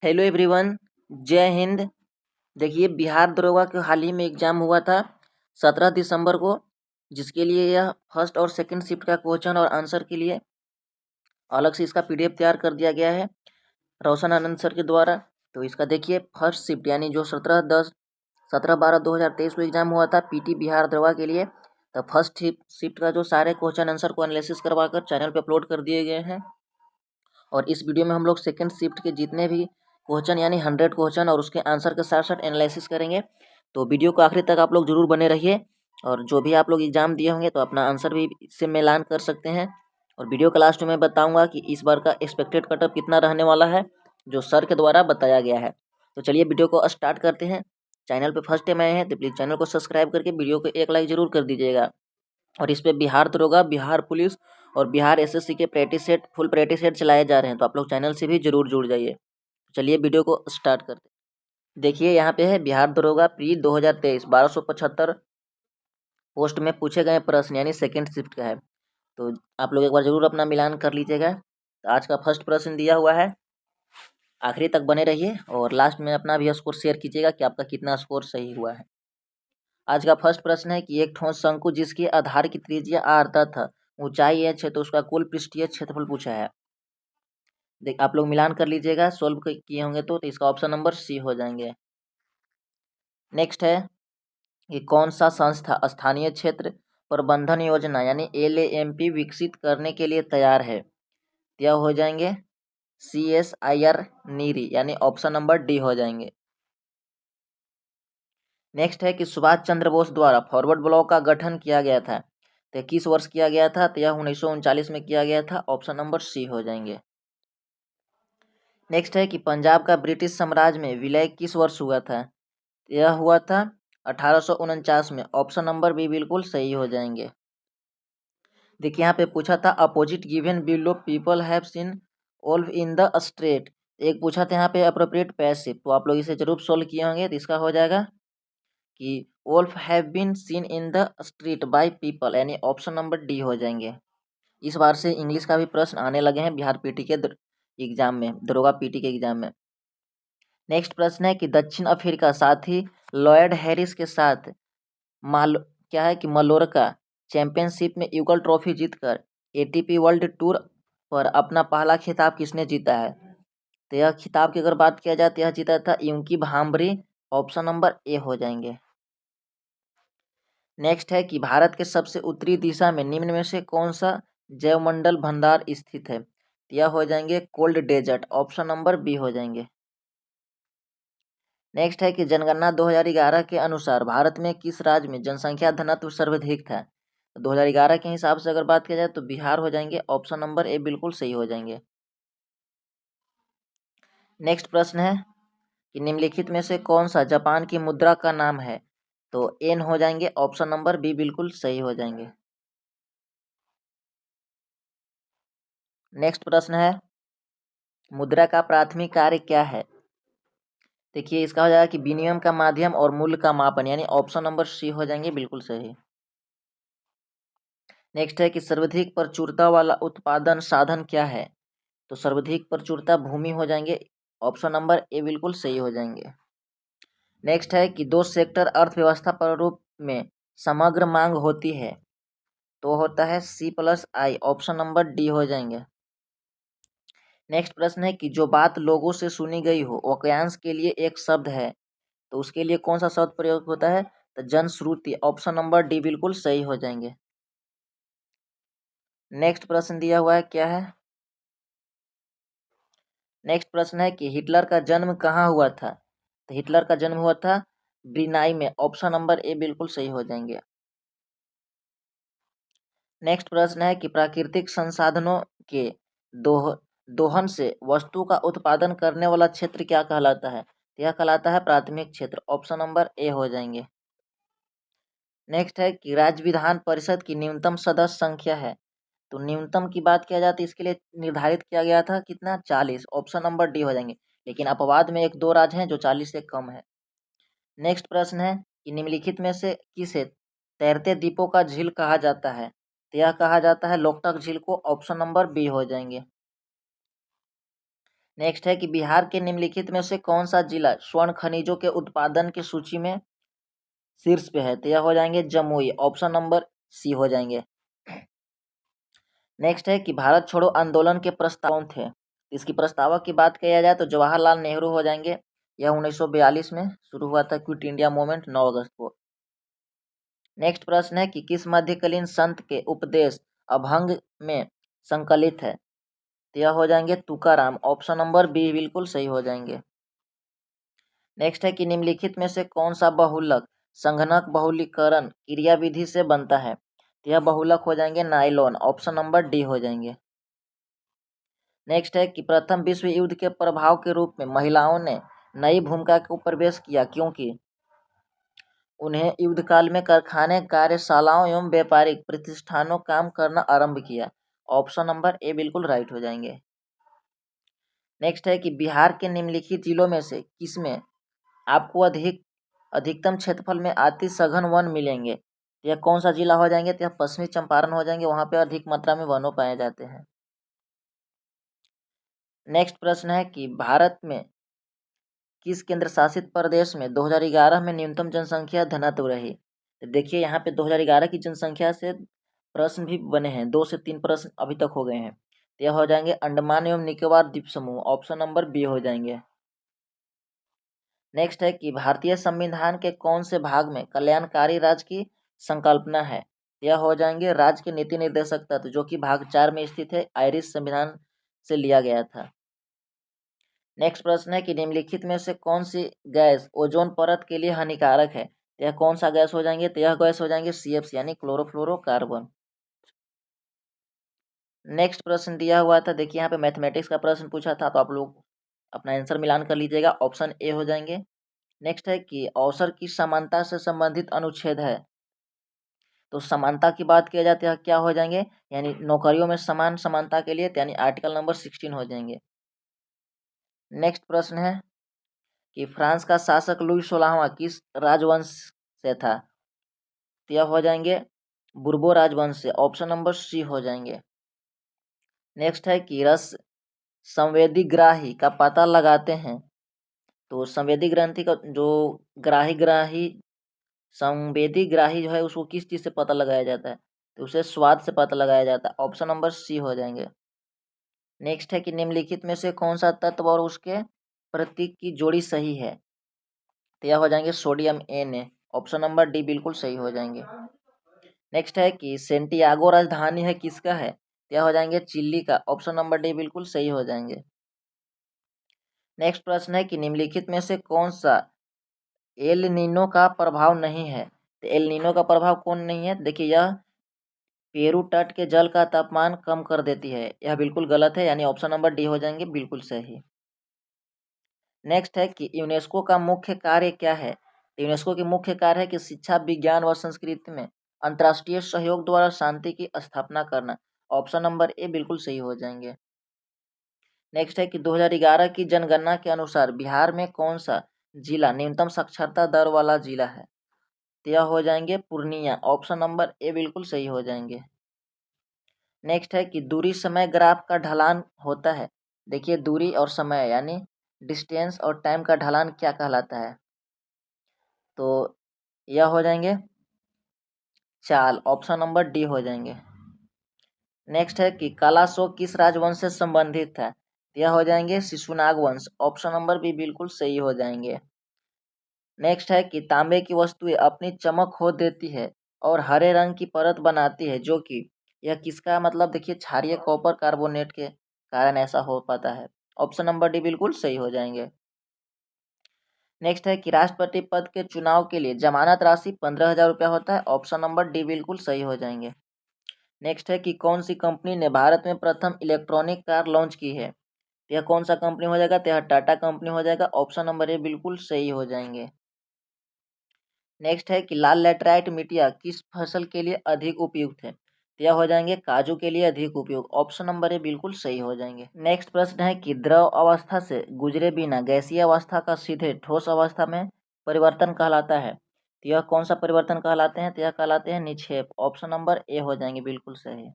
Hello everyone, जय हिंद। देखिए, बिहार दरोगा का हाल ही में एग्ज़ाम हुआ था 17 दिसंबर को, जिसके लिए यह फर्स्ट और सेकंड शिफ्ट का क्वेश्चन और आंसर के लिए अलग से इसका पीडीएफ तैयार कर दिया गया है रोशन आनंद सर के द्वारा। तो इसका देखिए, फर्स्ट शिफ्ट यानी जो 17/12/2023 को एग्ज़ाम हुआ था पीटी बिहार दरोगा के लिए, तो फर्स्ट शिफ्ट का जो सारे क्वेश्चन आंसर को एनालिसिस करवाकर चैनल पर अपलोड कर दिए गए हैं। और इस वीडियो में हम लोग सेकंड शिफ्ट के जितने भी क्वेश्चन यानी 100 क्वेश्चन और उसके आंसर के साथ साथ एनालिसिस करेंगे। तो वीडियो को आखिरी तक आप लोग जरूर बने रहिए, और जो भी आप लोग एग्जाम दिए होंगे तो अपना आंसर भी इससे मिलान कर सकते हैं। और वीडियो के लास्ट में बताऊंगा कि इस बार का एक्सपेक्टेड कटअप कितना रहने वाला है, जो सर के द्वारा बताया गया है। तो चलिए वीडियो को स्टार्ट करते हैं। चैनल पर फर्स्ट टाइम आए हैं तो प्लीज़ चैनल को सब्सक्राइब करके वीडियो को एक लाइक जरूर कर दीजिएगा। और इस पे बिहार दरोगा, बिहार पुलिस और बिहार एसएससी के practice set, full practice set चलाए जा रहे हैं, तो आप लोग चैनल से भी जरूर जुड़ जाइए। चलिए वीडियो को स्टार्ट करते हैं। देखिए, यहाँ पे है बिहार दरोगा प्री 2023 1275 पोस्ट में पूछे गए प्रश्न यानी सेकंड शिफ्ट का है। तो आप लोग एक बार जरूर अपना मिलान कर लीजिएगा। तो आज का फर्स्ट प्रश्न दिया हुआ है, आखिरी तक बने रहिए और लास्ट में अपना भी स्कोर शेयर कीजिएगा कि आपका कितना स्कोर सही हुआ है। आज का फर्स्ट प्रश्न है कि एक ठोस शंकु जिसके आधार की त्रिज्या r तथा ऊंचाई h है, तो उसका कुल पृष्ठीय क्षेत्रफल पूछा है। देख, आप लोग मिलान कर लीजिएगा, सोल्व किए होंगे तो इसका ऑप्शन नंबर सी हो जाएंगे। नेक्स्ट है कि कौन सा संस्था स्थानीय क्षेत्र प्रबंधन योजना यानी LAMP विकसित करने के लिए तैयार है। यह हो जाएंगे CSIR नीरी यानी ऑप्शन नंबर डी हो जाएंगे। नेक्स्ट है कि सुभाष चंद्र बोस द्वारा फॉरवर्ड ब्लॉक का गठन किया गया था, तो किस वर्ष किया गया था, तो यह 1939 में किया गया था, ऑप्शन नंबर सी हो जाएंगे। नेक्स्ट है कि पंजाब का ब्रिटिश साम्राज्य में विलय किस वर्ष हुआ था, यह हुआ था 1849 में, ऑप्शन नंबर बी बिल्कुल सही हो जाएंगे। देखिए, यहाँ पे पूछा था opposite given below people have seen wolf in the straight, एक पूछा था यहाँ पे अप्रोप्रिएट पैसिव, तो आप लोग इसे जरूर सोल्व किए होंगे। तो इसका हो जाएगा कि wolf have been seen in the street by people यानी ऑप्शन नंबर डी हो जाएंगे। इस बार से इंग्लिश का भी प्रश्न आने लगे हैं बिहार पीटी के एग्जाम में, दरोगा पीटी के एग्जाम में। नेक्स्ट प्रश्न है कि दक्षिण अफ्रीका साथी लॉयड हैरिस के साथ माल क्या है कि मलोरका चैंपियनशिप में युगल ट्रॉफी जीतकर ATP वर्ल्ड टूर पर अपना पहला खिताब किसने जीता है। तो यह खिताब की अगर बात किया जाए तो यह जीता था यूंकी भांबरी, ऑप्शन नंबर ए हो जाएंगे। नेक्स्ट है कि भारत के सबसे उत्तरी दिशा में निम्न में से कौन सा जैवमंडल भंडार स्थित है। यह हो जाएंगे cold desert, option number B हो जाएंगे। नेक्स्ट है कि जनगणना 2011 के अनुसार भारत में किस राज्य में जनसंख्या घनत्व सर्वाधिक था। 2011 के हिसाब से अगर बात किया जाए तो बिहार हो जाएंगे, ऑप्शन नंबर ए बिल्कुल सही हो जाएंगे। नेक्स्ट प्रश्न है कि निम्नलिखित में से कौन सा जापान की मुद्रा का नाम है, तो एन हो जाएंगे, ऑप्शन नंबर बी बिल्कुल सही हो जाएंगे। नेक्स्ट प्रश्न है मुद्रा का प्राथमिक कार्य क्या है। देखिए, इसका हो जाएगा कि विनिमय का माध्यम और मूल्य का मापन यानी ऑप्शन नंबर सी हो जाएंगे, बिल्कुल सही। नेक्स्ट है कि सर्वाधिक प्रचुरता वाला उत्पादन साधन क्या है, तो सर्वाधिक प्रचुरता भूमि हो जाएंगे, ऑप्शन नंबर ए बिल्कुल सही हो जाएंगे। नेक्स्ट है कि दो सेक्टर अर्थव्यवस्था पर रूप में समग्र मांग होती है, तो होता है C+I, ऑप्शन नंबर डी हो जाएंगे। नेक्स्ट प्रश्न है कि जो बात लोगों से सुनी गई हो वाक्यांश के लिए एक शब्द है, तो उसके लिए कौन सा शब्द प्रयोग होता है, तो जनश्रुति, ऑप्शन नंबर डी बिल्कुल सही हो जाएंगे। नेक्स्ट प्रश्न दिया हुआ है क्या है, नेक्स्ट प्रश्न है कि हिटलर का जन्म कहाँ हुआ था, तो हिटलर का जन्म हुआ था ब्रुनेई में, ऑप्शन नंबर ए बिल्कुल सही हो जाएंगे। नेक्स्ट प्रश्न है कि प्राकृतिक संसाधनों के दोहन से वस्तु का उत्पादन करने वाला क्षेत्र क्या कहलाता है, यह कहलाता है प्राथमिक क्षेत्र, ऑप्शन नंबर ए हो जाएंगे। नेक्स्ट है कि राज्य विधान परिषद की न्यूनतम सदस्य संख्या है, तो न्यूनतम की बात किया जाती है इसके लिए निर्धारित किया गया था कितना, 40, ऑप्शन नंबर डी हो जाएंगे। लेकिन अपवाद में एक दो राज्य हैं जो 40 से कम है। नेक्स्ट प्रश्न है कि निम्नलिखित में से किसे तैरते द्वीपों का झील कहा जाता है, तो यह कहा जाता है लोकटक झील को, ऑप्शन नंबर बी हो जाएंगे। नेक्स्ट है कि बिहार के निम्नलिखित में से कौन सा जिला स्वर्ण खनिजों के उत्पादन की सूची में शीर्ष पे है? तो यह हो जाएंगे जमुई, ऑप्शन नंबर सी हो जाएंगे। नेक्स्ट है कि भारत छोड़ो आंदोलन के प्रस्ताव कौन थे? इसकी प्रस्तावक की बात किया जाए तो जवाहरलाल नेहरू हो जाएंगे। यह 1942 में शुरू हुआ था, क्विट इंडिया मूवमेंट 9 अगस्त को। नेक्स्ट प्रश्न है कि किस मध्यकालीन संत के उपदेश अभंग में संकलित है? तो यह हो जाएंगे तुकाराम, ऑप्शन नंबर बी बिल्कुल सही हो जाएंगे। नेक्स्ट है कि निम्नलिखित में से कौन सा बहुलक संघनक बहुलीकरण क्रियाविधि से बनता है? तो यह बहुलक हो जाएंगे नाइलॉन, ऑप्शन नंबर डी हो जाएंगे। नेक्स्ट है कि प्रथम विश्व युद्ध के प्रभाव के रूप में महिलाओं ने नई भूमिका को प्रवेश किया क्योंकि उन्हें युद्ध काल में कारखाने, कार्यशालाओं एवं व्यापारिक प्रतिष्ठानों काम करना आरंभ किया। ऑप्शन नंबर ए बिल्कुल राइट हो जाएंगे। नेक्स्ट है कि बिहार के निम्नलिखित जिलों में से किसमें आपको अधिकतम क्षेत्रफल में अति सघन वन मिलेंगे? यह कौन सा जिला हो जाएंगे? तो यह पश्चिमी चंपारण हो जाएंगे, वहां पे अधिक मात्रा में वनों पाए जाते हैं। नेक्स्ट प्रश्न है कि भारत में किस केंद्र शासित प्रदेश में 2011 में न्यूनतम जनसंख्या घनत्व रही? तो देखिए यहाँ पे 2011 की जनसंख्या से प्रश्न भी बने हैं, 2 से 3 प्रश्न अभी तक हो गए हैं। तो यह हो जाएंगे अंडमान एवं निकोबार द्वीप समूह, ऑप्शन नंबर बी हो जाएंगे। नेक्स्ट है कि भारतीय संविधान के कौन से भाग में कल्याणकारी राज्य की संकल्पना है? यह हो जाएंगे राज्य के नीति निर्देशक तत्व, जो कि भाग 4 में स्थित है, आयरिश संविधान से लिया गया था। नेक्स्ट प्रश्न है कि निम्नलिखित में से कौन सी गैस ओजोन परत के लिए हानिकारक है? यह कौन सा गैस हो जाएंगे? तो यह गैस हो जाएंगे CFC यानी क्लोरोफ्लोरोकार्बन। नेक्स्ट प्रश्न दिया हुआ था, देखिए यहाँ पे मैथमेटिक्स का प्रश्न पूछा था, तो आप लोग अपना आंसर मिलान कर लीजिएगा, ऑप्शन ए हो जाएंगे। नेक्स्ट है कि अवसर की समानता से संबंधित अनुच्छेद है, तो समानता की बात किया जाती है क्या हो जाएंगे? यानी नौकरियों में समान समानता के लिए, यानी आर्टिकल नंबर 16 हो जाएंगे। नेक्स्ट प्रश्न है कि फ्रांस का शासक लुई 16वां किस राजवंश से था? तो यह हो जाएंगे बुर्बो राजवंश से, ऑप्शन नंबर सी हो जाएंगे। नेक्स्ट है कि रस संवेदीग्राही का पता लगाते हैं, तो संवेदी ग्रंथि का जो ग्राही संवेदी ग्राही जो है उसको किस चीज से पता लगाया जाता है? तो उसे स्वाद से पता लगाया जाता है, ऑप्शन नंबर सी हो जाएंगे। नेक्स्ट है कि निम्नलिखित में से कौन सा तत्व और उसके प्रतीक की जोड़ी सही है? तो यह हो जाएंगे sodium Na, option number D बिल्कुल सही हो जाएंगे। नेक्स्ट है कि सेंटियागो राजधानी है किसका है? तो यह हो जाएंगे चिली का, ऑप्शन नंबर डी बिल्कुल सही हो जाएंगे। नेक्स्ट प्रश्न है कि निम्नलिखित में से कौन सा एल नीनो का प्रभाव नहीं है? तो एल नीनो का प्रभाव कौन नहीं है? देखिए यह पेरू तट के जल का तापमान कम कर देती है, यह बिल्कुल गलत है, यानी ऑप्शन नंबर डी हो जाएंगे बिल्कुल सही। नेक्स्ट है कि यूनेस्को का मुख्य कार्य क्या है? यूनेस्को की मुख्य कार्य है कि शिक्षा, विज्ञान व संस्कृति में अंतर्राष्ट्रीय सहयोग द्वारा शांति की स्थापना करना, ऑप्शन नंबर ए बिल्कुल सही हो जाएंगे। नेक्स्ट है कि 2011 की जनगणना के अनुसार बिहार में कौन सा जिला न्यूनतम साक्षरता दर वाला जिला है? तो यह हो जाएंगे पूर्णिया, ऑप्शन नंबर ए बिल्कुल सही हो जाएंगे। नेक्स्ट है कि दूरी समय ग्राफ का ढलान होता है, देखिए दूरी और समय यानी डिस्टेंस और टाइम का ढलान क्या कहलाता है? तो यह हो जाएंगे चाल, ऑप्शन नंबर डी हो जाएंगे। नेक्स्ट है कि कालाशोक किस राजवंश से संबंधित है? यह हो जाएंगे शिशुनाग वंश, ऑप्शन नंबर बी बिल्कुल सही हो जाएंगे। नेक्स्ट है कि तांबे की वस्तुएं अपनी चमक खो देती है और हरे रंग की परत बनाती है, जो कि यह किसका मतलब? देखिए क्षारीय कॉपर कार्बोनेट के कारण ऐसा हो पाता है, ऑप्शन नंबर डी बिल्कुल सही हो जाएंगे। नेक्स्ट है कि राष्ट्रपति पद के चुनाव के लिए जमानत राशि 15,000 रुपया होता है, ऑप्शन नंबर डी बिल्कुल सही हो जाएंगे। नेक्स्ट है कि कौन सी कंपनी ने भारत में प्रथम इलेक्ट्रॉनिक कार लॉन्च की है? तो यह कौन सा कंपनी हो जाएगा? तो यह टाटा कंपनी हो जाएगा, ऑप्शन नंबर ए बिल्कुल सही हो जाएंगे। नेक्स्ट है कि लाल लैटराइट मिट्टियाँ किस फसल के लिए अधिक उपयुक्त है? तो यह हो जाएंगे काजू के लिए अधिक उपयुक्त, ऑप्शन नंबर ए बिल्कुल सही हो जाएंगे। नेक्स्ट प्रश्न है कि द्रव अवस्था से गुजरे बिना गैसीय अवस्था का सीधे ठोस अवस्था में परिवर्तन कहलाता है, तो यह कौन सा परिवर्तन कहलाते हैं? तो यह कहलाते हैं निक्षेप, ऑप्शन नंबर ए हो जाएंगे बिल्कुल सही।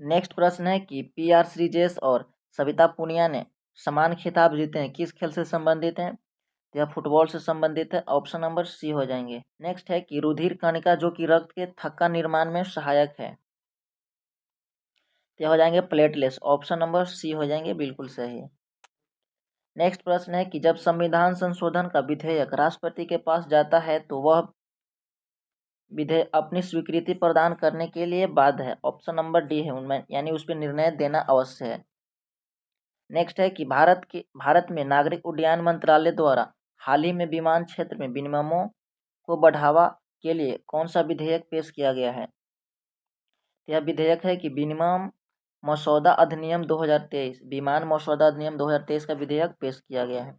नेक्स्ट प्रश्न है कि PR श्रीजेश और सविता पुनिया ने समान खिताब जीते हैं, किस खेल से संबंधित हैं? यह फुटबॉल से संबंधित है, ऑप्शन नंबर सी हो जाएंगे। नेक्स्ट है कि रुधिर कणिका जो कि रक्त के थक्का निर्माण में सहायक है, यह हो जाएंगे प्लेटलेट्स, ऑप्शन नंबर सी हो जाएंगे, बिल्कुल सही। नेक्स्ट प्रश्न है कि जब संविधान संशोधन का विधेयक राष्ट्रपति के पास जाता है तो वह विधेयक अपनी स्वीकृति प्रदान करने के लिए बाध्य है, ऑप्शन नंबर डी है उनमें, यानी उस पर निर्णय देना अवश्य है। नेक्स्ट है कि भारत में नागरिक उड्डयन मंत्रालय द्वारा हाल ही में विमान क्षेत्र में विनिमयों को बढ़ावा के लिए कौन सा विधेयक पेश किया गया है? यह विधेयक है कि विनिमय मसौदा अधिनियम 2023, विमान मसौदा अधिनियम 2023 का विधेयक पेश किया गया है।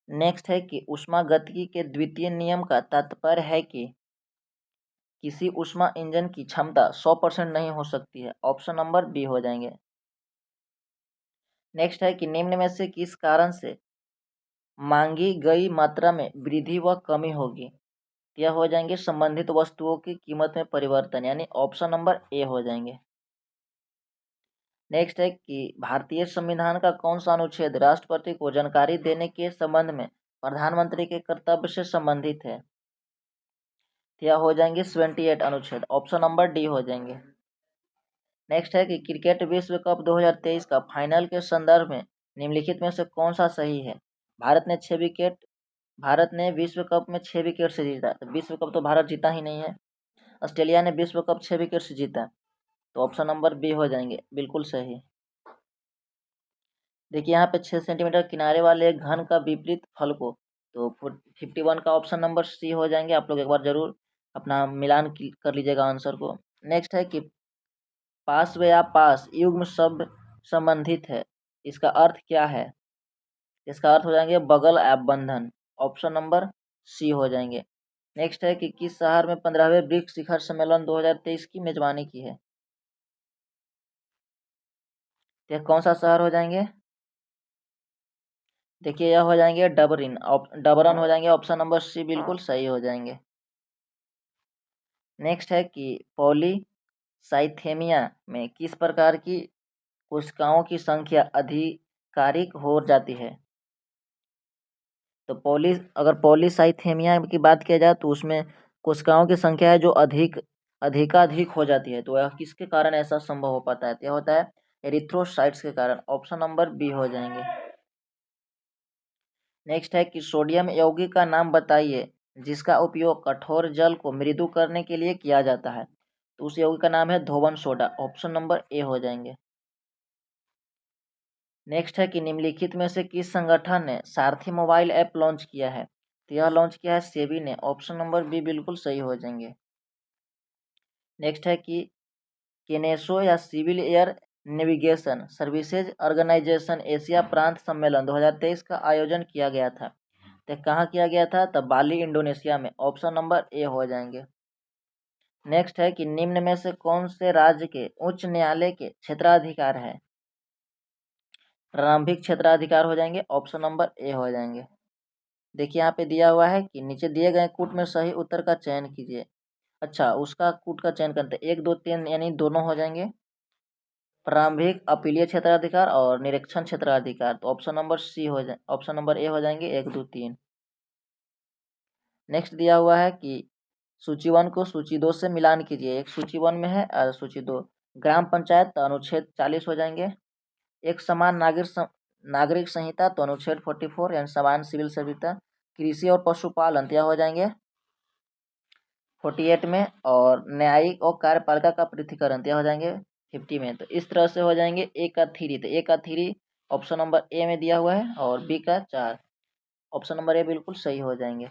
नेक्स्ट है कि ऊष्मागतिकी के द्वितीय नियम का तात्पर्य है कि किसी ऊष्मा इंजन की क्षमता 100% नहीं हो सकती है, ऑप्शन नंबर बी हो जाएंगे। नेक्स्ट है कि निम्न में से किस कारण से मांगी गई मात्रा में वृद्धि व कमी होगी? यह हो जाएंगे संबंधित वस्तुओं की कीमत में परिवर्तन, यानी ऑप्शन नंबर ए हो जाएंगे। नेक्स्ट है कि भारतीय संविधान का कौन सा अनुच्छेद राष्ट्रपति को जानकारी देने के संबंध में प्रधानमंत्री के कर्तव्य से संबंधित है? यह हो जाएंगे 78 अनुच्छेद, ऑप्शन नंबर डी हो जाएंगे। नेक्स्ट है कि क्रिकेट विश्व कप 2023 का फाइनल के संदर्भ में निम्नलिखित में से कौन सा सही है? भारत ने विश्व कप में 6 विकेट से जीता, तो विश्व कप तो भारत जीता ही नहीं है। ऑस्ट्रेलिया ने विश्व कप 6 विकेट से जीता, तो ऑप्शन नंबर बी हो जाएंगे, बिल्कुल सही। देखिए यहाँ पे 6 सेंटीमीटर किनारे वाले एक घन का विपरीत फल को, तो 51 का ऑप्शन नंबर सी हो जाएंगे। आप लोग एक बार जरूर अपना मिलान कर लीजिएगा आंसर को। नेक्स्ट है कि पास या पास युग्म शब्द संबंधित है, इसका अर्थ क्या है? इसका अर्थ हो जाएंगे बगल या बंधन, ऑप्शन नंबर सी हो जाएंगे। नेक्स्ट है कि किस शहर में 15वें ब्रिक्स शिखर सम्मेलन 2023 की मेजबानी की है? यह कौन सा शहर हो जाएंगे? देखिए यह हो जाएंगे डबरन हो जाएंगे, ऑप्शन नंबर सी बिल्कुल सही हो जाएंगे। नेक्स्ट है कि पॉलीसाइथेमिया में किस प्रकार की कोशिकाओं की संख्या अधिकारिक हो जाती है? तो अगर पॉलीसाइथेमिया की बात किया जाए तो उसमें कोशिकाओं की संख्या है जो अधिकाधिक हो जाती है, तो यह किसके कारण ऐसा संभव हो पाता है? तो यह होता है एरिथ्रोसाइट्स के कारण, ऑप्शन नंबर बी हो जाएंगे। नेक्स्ट है कि सोडियम यौगिक का नाम बताइए जिसका उपयोग कठोर जल को मृदु करने के लिए किया जाता है, तो उस यौगिक का नाम है धोवन सोडा, ऑप्शन नंबर ए हो जाएंगे। नेक्स्ट है कि निम्नलिखित में से किस संगठन ने सारथी मोबाइल ऐप लॉन्च किया है? तो यह लॉन्च किया है सेबी ने, ऑप्शन नंबर बी बिल्कुल सही हो जाएंगे। नेक्स्ट है कि केनेसो या civil air navigation services organisation Asia प्रांत सम्मेलन 2023 का आयोजन किया गया था, तो कहाँ किया गया था? तब बाली इंडोनेशिया में, ऑप्शन नंबर ए हो जाएंगे। नेक्स्ट है कि निम्न में से कौन से राज्य के उच्च न्यायालय के क्षेत्राधिकार है? प्रारंभिक क्षेत्राधिकार हो जाएंगे, ऑप्शन नंबर ए हो जाएंगे। देखिए यहाँ पे दिया हुआ है कि नीचे दिए गए कूट में सही उत्तर का चयन कीजिए। अच्छा, उसका कूट का चयन करते 1 2 3 यानी दोनों हो जाएंगे, प्रारंभिक अपीलीय क्षेत्राधिकार और निरीक्षण क्षेत्राधिकार, तो option number option number A हो जाएंगे 1 2 3। नेक्स्ट दिया हुआ है कि सूची 1 को सूची 2 से मिलान कीजिए, एक सूची 1 में है और सूची 2। ग्राम पंचायत अनुच्छेद 40 हो जाएंगे। एक समान नागरिक संहिता तो अनुच्छेद 44 यानी समान सिविल संहिता। कृषि और पशुपालन यह हो जाएंगे 48 में, और न्यायिक और कार्यपालिका का पृथकीकरण यह हो जाएंगे 50 में। तो इस तरह से हो जाएंगे ए का 3, तो ए का 3 ऑप्शन नंबर ए में दिया हुआ है और बी का 4, ऑप्शन नंबर ए बिल्कुल सही हो जाएंगे।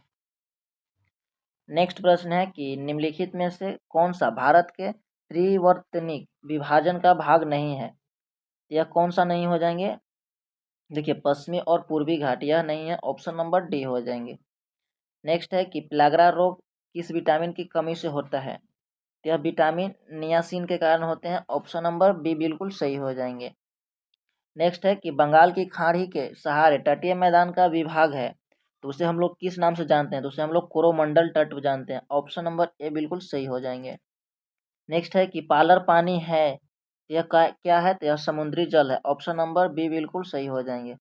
नेक्स्ट प्रश्न है कि निम्नलिखित में से कौन सा भारत के त्रिवर्तनिक विभाजन का भाग नहीं है? यह कौन सा नहीं हो जाएंगे? देखिए पश्चिमी और पूर्वी घाट यह नहीं है, ऑप्शन नंबर डी हो जाएंगे। नेक्स्ट है कि प्लागरा रोग किस विटामिन की कमी से होता है? यह विटामिन नियासिन के कारण होते हैं, ऑप्शन नंबर बी बिल्कुल सही हो जाएंगे। नेक्स्ट है कि बंगाल की खाड़ी के सहारे तटीय मैदान का विभाग है, तो उसे हम लोग किस नाम से जानते हैं? तो उसे हम लोग कोरोमंडल तट जानते हैं, ऑप्शन नंबर ए बिल्कुल सही हो जाएंगे। नेक्स्ट है कि पालर पानी है यह क्या है? तो यह समुद्री जल है। ऑप्शन नंबर बी बिल्कुल सही हो जाएंगे।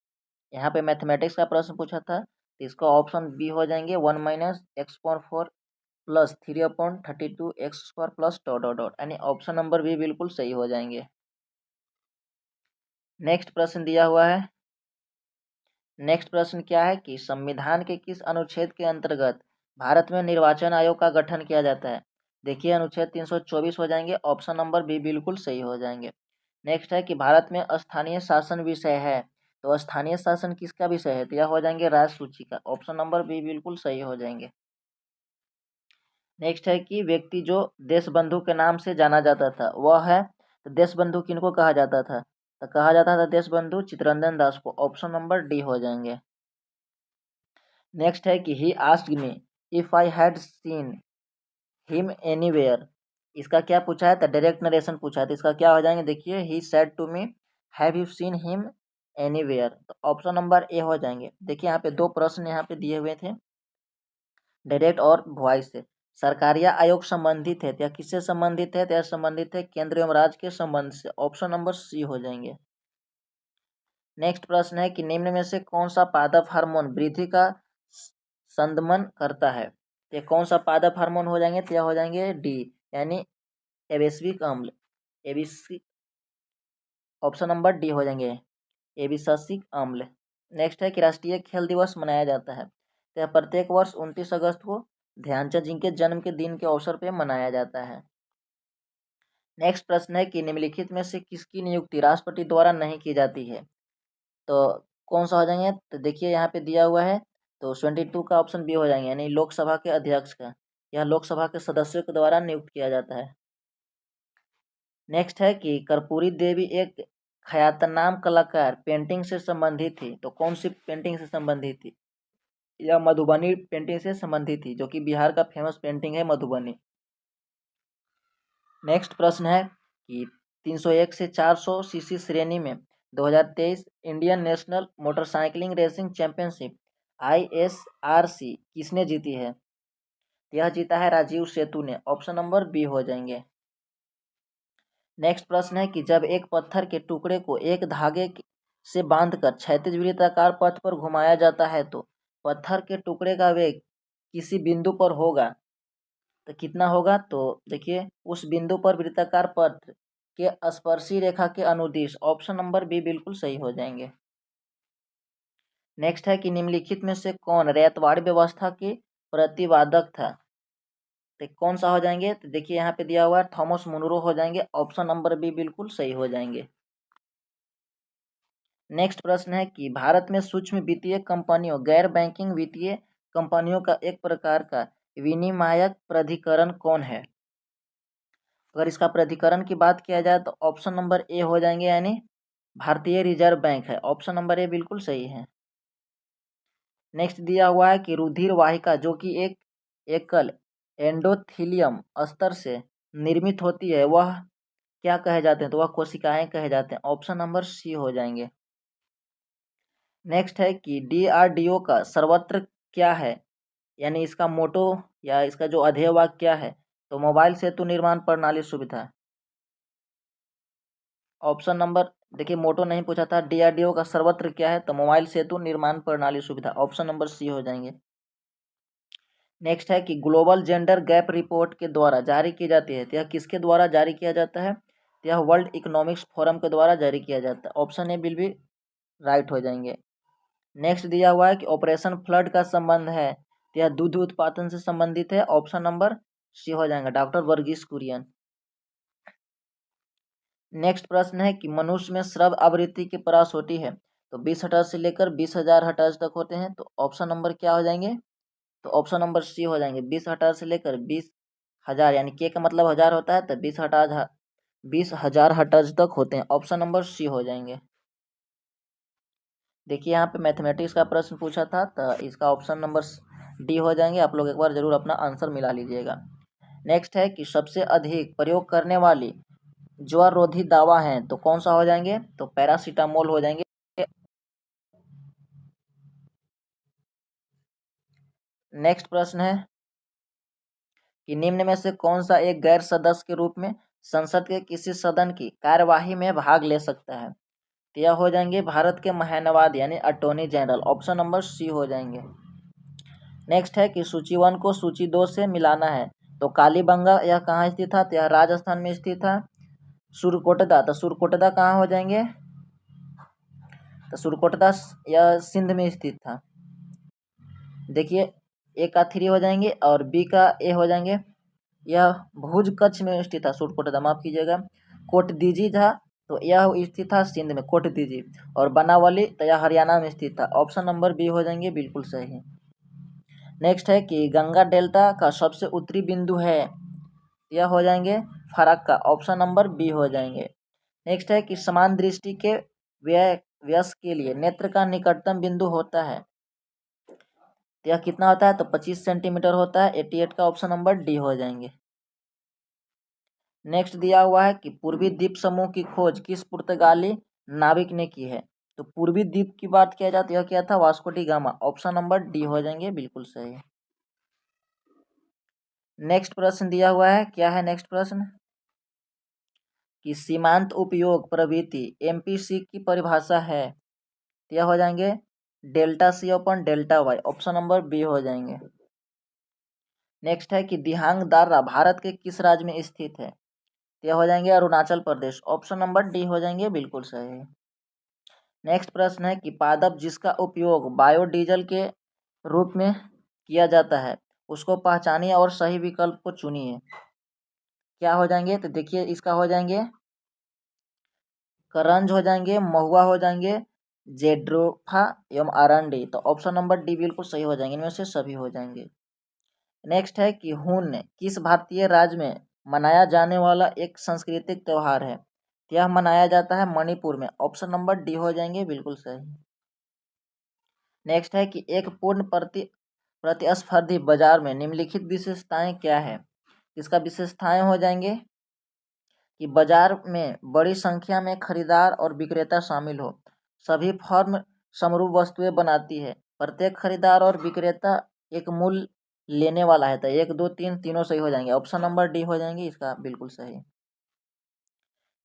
यहाँ पे मैथमेटिक्स का प्रश्न पूछा था, तो इसका ऑप्शन बी हो जाएंगे 1 - x⁴ plus 3/32 x² plus dot dot dot, यानी ऑप्शन नंबर बी बिल्कुल सही हो जाएंगे। नेक्स्ट प्रश्न दिया हुआ है। नेक्स्ट प्रश्न क्या है कि संविधान के किस अनुच्छेद के अंतर्गत भारत में निर्वाचन आयोग का गठन किया जाता है? देखिए अनुच्छेद 324 हो जाएंगे। ऑप्शन नंबर बी बिल्कुल सही हो जाएंगे। नेक्स्ट है कि भारत में स्थानीय शासन विषय है, तो स्थानीय शासन किसका विषय है? तो यह हो जाएंगे राज्य सूची का। ऑप्शन नंबर बी बिल्कुल सही हो जाएंगे। नेक्स्ट है कि व्यक्ति जो देशबंधु के नाम से जाना जाता था वह है, तो देशबंधु किनको कहा जाता था? तो कहा जाता था देशबंधु चित्तरंजन दास को। ऑप्शन नंबर डी हो जाएंगे। नेक्स्ट है कि he asked me if I had seen him anywhere, इसका क्या पूछा है? तो डायरेक्ट नरेशन पूछा है, तो इसका क्या हो जाएंगे? देखिए he said to me have you seen him anywhere, तो ऑप्शन नंबर ए हो जाएंगे। देखिए यहाँ पे दो प्रश्न यहाँ पे दिए हुए थे, डायरेक्ट और वॉइस से। सरकारिया आयोग संबंधित है, तो यह किससे संबंधित है? तो यह संबंधित है केंद्र एवं राज्य के संबंध से। ऑप्शन नंबर सी हो जाएंगे। नेक्स्ट प्रश्न है कि निम्न में से कौन सा पादप हार्मोन वृद्धि का संदमन करता है? तो ये कौन सा पादप हार्मोन हो जाएंगे? तो यह हो जाएंगे डी, यानी एबेसिक अम्ल। एबिसिक, ऑप्शन नंबर डी हो जाएंगे एबिसासिक अम्ल। नेक्स्ट है कि राष्ट्रीय खेल दिवस मनाया जाता है, तो यह प्रत्येक वर्ष 29 अगस्त को ध्यानचंद जी के जन्म के दिन के अवसर पर मनाया जाता है। नेक्स्ट प्रश्न है कि निम्नलिखित में से किसकी नियुक्ति राष्ट्रपति द्वारा नहीं की जाती है? तो कौन सा हो जाएंगे? तो देखिए यहाँ पे दिया हुआ है, तो 22 का ऑप्शन बी हो जाएंगे, यानी लोकसभा के अध्यक्ष का। यह लोकसभा के सदस्यों के द्वारा नियुक्त किया जाता है। नेक्स्ट है कि कर्पूरी देवी एक ख्यातनाम कलाकार पेंटिंग से संबंधित थी, तो कौन सी पेंटिंग से संबंधित थी? यह मधुबनी पेंटिंग से संबंधित थी, जो कि बिहार का फेमस पेंटिंग है मधुबनी। नेक्स्ट प्रश्न है कि 301 से 400 सीसी श्रेणी में 2023 Indian national motorcycling racing championship ISRC किसने जीती है? यह जीता है राजीव सेतु ने। ऑप्शन नंबर बी हो जाएंगे। नेक्स्ट प्रश्न है कि जब एक पत्थर के टुकड़े को एक धागे से बांधकर क्षैतिज वृत्ताकार पथ पर घुमाया जाता है तो पत्थर के टुकड़े का वेग किसी बिंदु पर होगा, तो कितना होगा? तो देखिए उस बिंदु पर वृत्ताकार पथ के स्पर्शी रेखा के अनुदिश। ऑप्शन नंबर बी बिल्कुल सही हो जाएंगे। नेक्स्ट है कि निम्नलिखित में से कौन रैयतवाड़ी व्यवस्था के प्रतिवादक था? तो कौन सा हो जाएंगे? तो देखिए यहाँ पे दिया हुआ है थॉमस मुनरो हो जाएंगे। ऑप्शन नंबर बी बिल्कुल सही हो जाएंगे। नेक्स्ट प्रश्न है कि भारत में सूक्ष्म वित्तीय कंपनियों गैर बैंकिंग वित्तीय कंपनियों का एक प्रकार का विनियामक प्राधिकरण कौन है? अगर इसका प्राधिकरण की बात किया जाए तो ऑप्शन नंबर ए हो जाएंगे, यानी भारतीय रिजर्व बैंक है। ऑप्शन नंबर ए बिल्कुल सही है। नेक्स्ट दिया हुआ है कि रुधिर वाहिका जो कि एक एकल एंडोथीलियम स्तर से निर्मित होती है वह क्या कहे जाते हैं? तो वह कोशिकाएं कहे जाते हैं। ऑप्शन नंबर सी हो जाएंगे। नेक्स्ट है कि DRDO का सर्वत्र क्या है, यानी इसका मोटो या इसका जो अध्यय वाक्य क्या है? तो मोबाइल सेतु निर्माण प्रणाली सुविधा। ऑप्शन नंबर देखिए मोटो नहीं पूछा था, DRDO का सर्वत्र क्या है? तो मोबाइल सेतु निर्माण प्रणाली सुविधा। ऑप्शन नंबर सी हो जाएंगे। नेक्स्ट है कि ग्लोबल जेंडर गैप रिपोर्ट के द्वारा जारी की जाती है, तो यह किसके द्वारा जारी किया जाता है? तो यह वर्ल्ड इकोनॉमिक्स फोरम के द्वारा जारी किया जाता है। ऑप्शन ए बिल भी राइट हो जाएंगे। नेक्स्ट दिया हुआ है कि ऑपरेशन फ्लड का संबंध है, तो यह दूध उत्पादन से संबंधित है। ऑप्शन नंबर सी हो जाएगा, डॉक्टर वर्गीस कुरियन। नेक्स्ट प्रश्न है कि मनुष्य में श्रव्य आवृत्ति की परास होती है, तो 20 हर्ट्ज से लेकर 20,000 हर्ट्ज तक होते हैं। तो ऑप्शन नंबर क्या हो जाएंगे? तो ऑप्शन नंबर सी हो जाएंगे, 20 हर्ट्ज से लेकर 20,000, यानी के का मतलब 1000 होता है, तो 20,000 हर्ट्ज तक होते हैं। ऑप्शन नंबर सी हो जाएंगे। देखिए यहाँ पे मैथमेटिक्स का प्रश्न पूछा था, तो इसका ऑप्शन नंबर डी हो जाएंगे। आप लोग एक बार जरूर अपना आंसर मिला लीजिएगा। नेक्स्ट है कि सबसे अधिक प्रयोग करने वाली ज्वर रोधी दवा है, तो कौन सा हो जाएंगे? तो पैरासीटामोल हो जाएंगे। नेक्स्ट प्रश्न है कि निम्न में से कौन सा एक गैर सदस्य के रूप में संसद के किसी सदन की कार्यवाही में भाग ले सकता है? तो यह हो जाएंगे भारत के महान्यायवादी यानी attorney general, option number C हो जाएंगे। नेक्स्ट है कि सूची 1 को सूची 2 से मिलाना है, तो कालीबंगा यह कहाँ स्थित था? तो यह राजस्थान में स्थित था। सुरकोटदा, तो सुरकोटदा कहाँ हो जाएंगे? तो सुरकोटदा यह सिंध में स्थित था। देखिए ए का 3 हो जाएंगे और बी का ए हो जाएंगे। यह भुज कच्छ में स्थित था सुरकोटदा, माफ कीजिएगा। कोटदीजी था तो यह स्थित था सिंध में, कोटदीजी। और बनावली तो यह हरियाणा में स्थित था। ऑप्शन नंबर बी हो जाएंगे बिल्कुल सही। नेक्स्ट है कि गंगा डेल्टा का सबसे उत्तरी बिंदु है, यह हो जाएंगे फरक्का, ऑप्शन नंबर बी हो जाएंगे। नेक्स्ट है कि समान दृष्टि के वयस्क के लिए नेत्र का निकटतम बिंदु होता है, तो यह कितना होता है? तो 25 सेंटीमीटर होता है। 88 का ऑप्शन नंबर डी हो जाएंगे। नेक्स्ट दिया हुआ है कि पूर्वी द्वीप समूह की खोज किस पुर्तगाली नाविक ने की है? तो पूर्वी द्वीप की बात किया जाए तो यह क्या था? Vasco D gamma, option number D हो जाएंगे बिल्कुल सही। नेक्स्ट प्रश्न दिया हुआ है, क्या है नेक्स्ट प्रश्न? कि सीमांत उपयोग प्रवृत्ति एमपीसी की परिभाषा है, तो यह हो जाएंगे डेल्टा सी अपन delta Y, option number B हो जाएंगे। नेक्स्ट है कि दिहांग दार्रा भारत के किस राज्य में स्थित है? तो यह हो जाएंगे Arunachal Pradesh, option number D हो जाएंगे बिल्कुल सही। नेक्स्ट प्रश्न है कि पादप जिसका उपयोग बायोडीजल के रूप में किया जाता है उसको पहचानिए और सही विकल्प को चुनिए। क्या हो जाएंगे? तो देखिए इसका हो जाएंगे करंज हो जाएंगे, महुआ हो जाएंगे, जेड्रोफा एवं अरंडी, तो ऑप्शन नंबर डी बिल्कुल सही हो जाएंगे, इनमें से सभी हो जाएंगे। नेक्स्ट है कि हून किस भारतीय राज्य में मनाया जाने वाला एक सांस्कृतिक त्यौहार है? यह मनाया जाता है मणिपुर में, ऑप्शन नंबर डी हो जाएंगे बिल्कुल सही। नेक्स्ट है कि एक पूर्ण प्रतिस्पर्धी बाजार में निम्नलिखित विशेषताएं क्या है? इसका विशेषताएं हो जाएंगे कि बाजार में बड़ी संख्या में खरीदार और विक्रेता शामिल हो, सभी फर्म समरूप वस्तुएं बनाती है, प्रत्येक खरीदार और विक्रेता एक मूल्य लेने वाला है, तो 1 2 3 तीनों सही हो जाएंगे, ऑप्शन नंबर डी हो जाएंगे इसका बिल्कुल सही।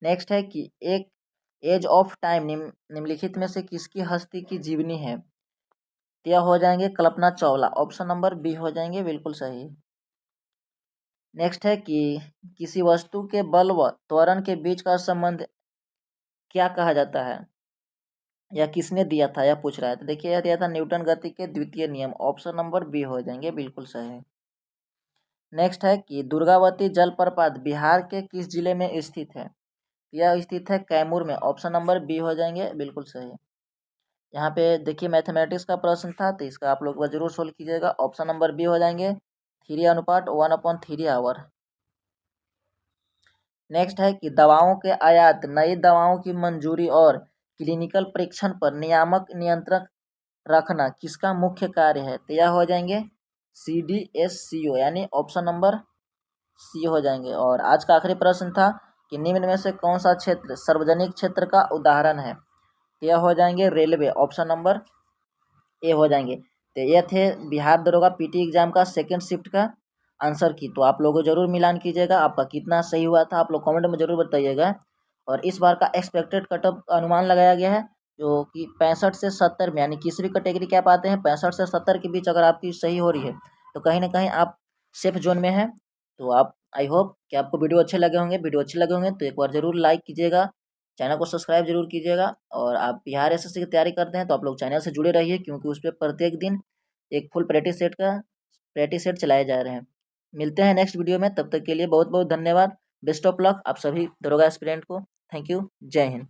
नेक्स्ट है कि एक एज ऑफ टाइम निम्नलिखित में से किसकी हस्ती की जीवनी है? तो यह हो जाएंगे Kalpana Chawla, option number B हो जाएंगे बिल्कुल सही। नेक्स्ट है कि किसी वस्तु के बल व त्वरण के बीच का संबंध क्या कहा जाता है? या किसने दिया था, यह पूछ रहा है। तो देखिए यह दिया था न्यूटन गति के द्वितीय नियम, ऑप्शन नंबर बी हो जाएंगे बिल्कुल सही। नेक्स्ट है कि दुर्गावती जलप्रपात बिहार के किस जिले में स्थित है? यह स्थित है कैमूर में, ऑप्शन नंबर बी हो जाएंगे बिल्कुल सही। यहाँ पे देखिए मैथमेटिक्स का प्रश्न था तो इसका आप लोग जरूर सोल्व कीजिएगा, ऑप्शन नंबर बी हो जाएंगे 3:1/3 आवर। नेक्स्ट है कि दवाओं के आयात, नई दवाओं की मंजूरी और क्लिनिकल परीक्षण पर नियामक नियंत्रण रखना किसका मुख्य कार्य है? तो यह हो जाएंगे CDSCO यानी ऑप्शन नंबर सी हो जाएंगे। और आज का आखिरी प्रश्न था कि निम्न में से कौन सा क्षेत्र सार्वजनिक क्षेत्र का उदाहरण है? यह हो जाएंगे रेलवे, ऑप्शन नंबर ए हो जाएंगे। तो ये थे बिहार दरोगा पीटी एग्जाम का सेकंड शिफ्ट का आंसर की। तो आप लोगों जरूर मिलान कीजिएगा, आपका कितना सही हुआ था आप लोग कमेंट में जरूर बताइएगा। और इस बार का एक्सपेक्टेड कटअप अनुमान लगाया गया है जो कि 65 से 70 में, यानी किसी भी कैटेगरी के आप आते हैं 65 से 70 के बीच अगर आपकी सही हो रही है तो कहीं ना कहीं आप सेफ जोन में हैं। तो आप आई होप कि आपको वीडियो अच्छे लगे होंगे। वीडियो अच्छे लगे होंगे तो एक बार जरूर लाइक कीजिएगा, चैनल को सब्सक्राइब जरूर कीजिएगा। और आप बिहार एसएससी की तैयारी करते हैं तो आप लोग चैनल से जुड़े रहिए क्योंकि उस पर प्रत्येक दिन एक फुल प्रैक्टिस सेट चलाए जा रहे हैं। मिलते हैं नेक्स्ट वीडियो में, तब तक के लिए बहुत बहुत धन्यवाद। बेस्ट ऑफ लक आप सभी दरोगा एस्पिरेंट को। थैंक यू, जय हिंद।